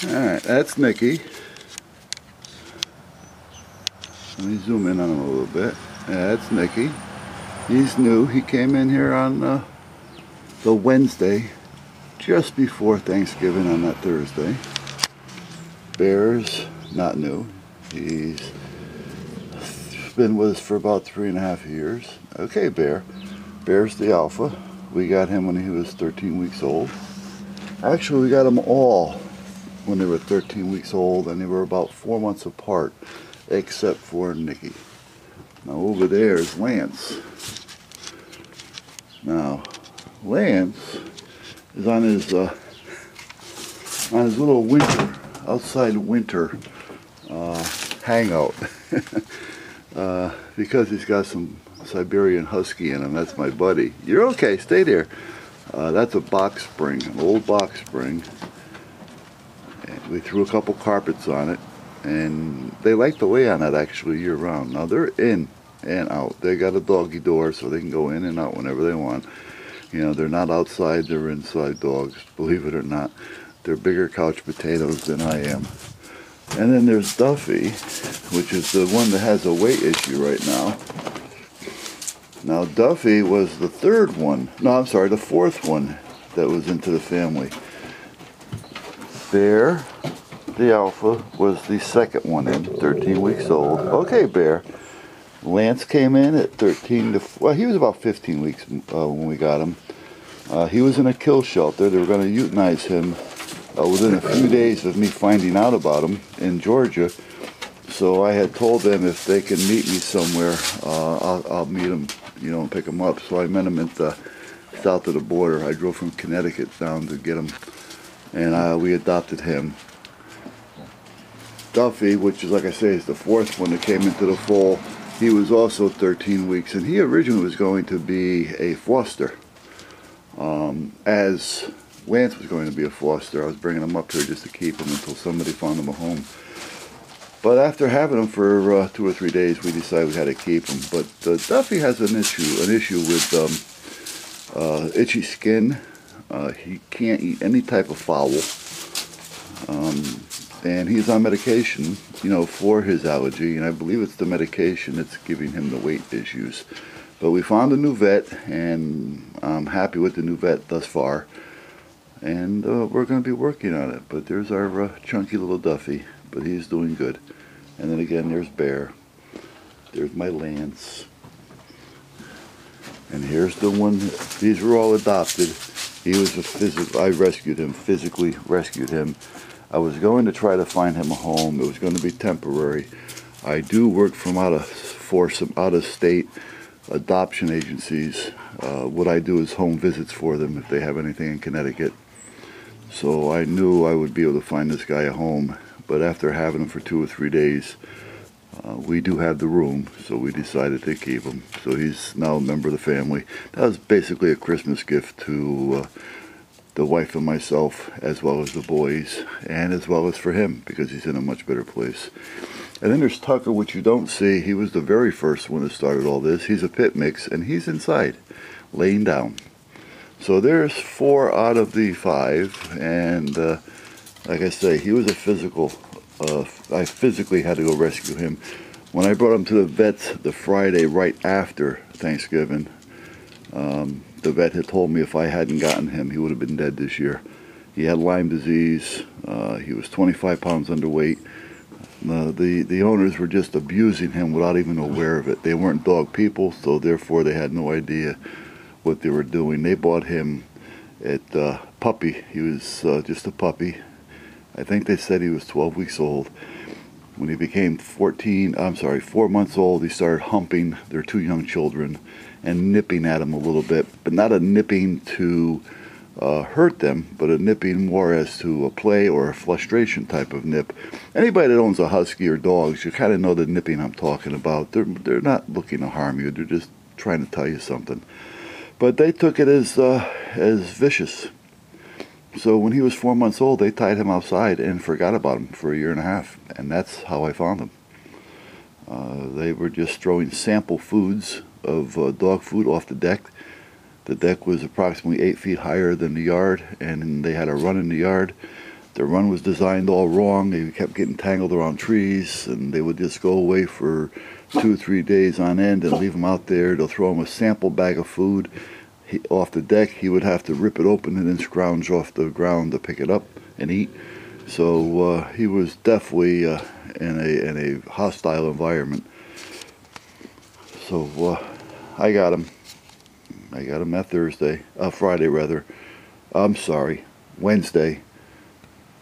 Alright, that's Nicky. Let me zoom in on him a little bit. Yeah, that's Nicky. He's new. He came in here on the Wednesday, just before Thanksgiving on that Thursday. Bear's not new. He's been with us for about 3.5 years. Okay, Bear. Bear's the alpha. We got him when he was 13 weeks old. Actually, we got them all when they were 13 weeks old, and they were about 4 months apart, except for Nicky. Now over there is Lance. Now, Lance is on his little outside winter hangout because he's got some Siberian Husky in him. That's my buddy. You're okay. Stay there. That's a box spring, an old box spring. And we threw a couple carpets on it, and they like to lay on that actually year round. Now they're in and out. They got a doggy door so they can go in and out whenever they want. You know, they're not outside, they're inside dogs, believe it or not. They're bigger couch potatoes than I am. And then there's Duffy, which is the one that has a weight issue right now. Now Duffy was the third one, no I'm sorry, the fourth one that was into the family. Bear, the alpha, was the second one in, 13 weeks old. Okay, Bear. Lance came in at 13 to, well, he was about 15 weeks when we got him. He was in a kill shelter. They were going to euthanize him within a few days of me finding out about him in Georgia. So I had told them if they can meet me somewhere, I'll meet him, you know, and pick him up. So I met him at the south of the border. I drove from Connecticut down to get him, and we adopted him. Duffy, which is, like I say, is the fourth one that came into the fold. He was also 13 weeks, and he originally was going to be a foster. As Lance was going to be a foster, I was bringing him up here just to keep him until somebody found him a home. But after having him for 2 or 3 days, we decided we had to keep him. But Duffy has an issue with itchy skin. He can't eat any type of fowl. And he's on medication, you know, for his allergy, and I believe it's the medication that's giving him the weight issues. But we found a new vet, and I'm happy with the new vet thus far. And we're going to be working on it. But there's our chunky little Duffy, but he's doing good. And then again, there's Bear. There's my Lance. And here's the one. These were all adopted. He was I rescued him, physically rescued him. I was going to try to find him a home. It was going to be temporary. I do work for some out-of-state adoption agencies. What I do is home visits for them if they have anything in Connecticut. So I knew I would be able to find this guy a home. But after having him for 2 or 3 days, we do have the room, so we decided to keep him. So he's now a member of the family. That was basically a Christmas gift to the wife and myself, as well as the boys, and as well as for him, because he's in a much better place. And then there's Tucker, which you don't see. He was the very first one that started all this. He's a pit mix, and he's inside, laying down. So there's 4 out of the 5, and like I say, he was a physical. I physically had to go rescue him. When I brought him to the vets the Friday right after Thanksgiving, the vet had told me if I hadn't gotten him, he would have been dead this year. He had Lyme disease. He was 25 pounds underweight. The owners were just abusing him without even aware of it. They weren't dog people, so therefore they had no idea what they were doing. They bought him at puppy. He was just a puppy. I think they said he was 12 weeks old. When he became 4 months old, he started humping their 2 young children and nipping at them a little bit, but not a nipping to hurt them, but a nipping more as to a play or a frustration type of nip. Anybody that owns a husky or dogs, you kind of know the nipping I'm talking about. They're not looking to harm you. They're just trying to tell you something. But they took it as vicious. So when he was 4 months old, they tied him outside and forgot about him for 1.5 years, and that's how I found him. They were just throwing sample foods of dog food off the deck. The deck was approximately 8 feet higher than the yard, and they had a run in the yard. The run was designed all wrong. He kept getting tangled around trees, and they would just go away for 2 or 3 days on end and leave him out there. They'll throw him a sample bag of food off the deck. He would have to rip it open and then scrounge off the ground to pick it up and eat. So he was definitely in a hostile environment. So I got him. I got him that Friday rather. I'm sorry, Wednesday.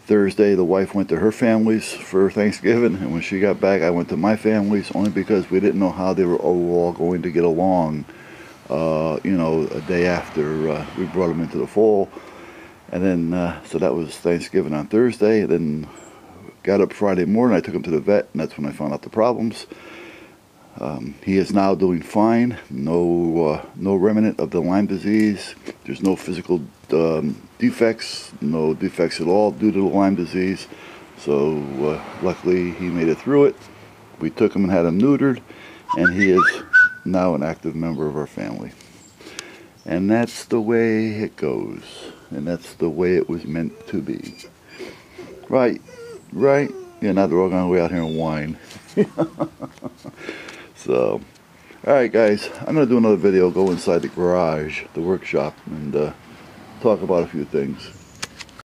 Thursday, the wife went to her family's for Thanksgiving, and when she got back, I went to my family's, only because we didn't know how they were all going to get along. A day after we brought them into the fall, and then so that was Thanksgiving on Thursday. And then got up Friday morning. I took him to the vet, and that's when I found out the problems. He is now doing fine. No remnant of the Lyme disease. There's no physical defects, no defects at all due to the Lyme disease. So luckily he made it through it. We took him and had him neutered, and he is now an active member of our family. And that's the way it goes. And that's the way it was meant to be. Right? Yeah, now they're all going to go out here and whine. So, alright guys, I'm going to do another video, go inside the garage, the workshop, and talk about a few things.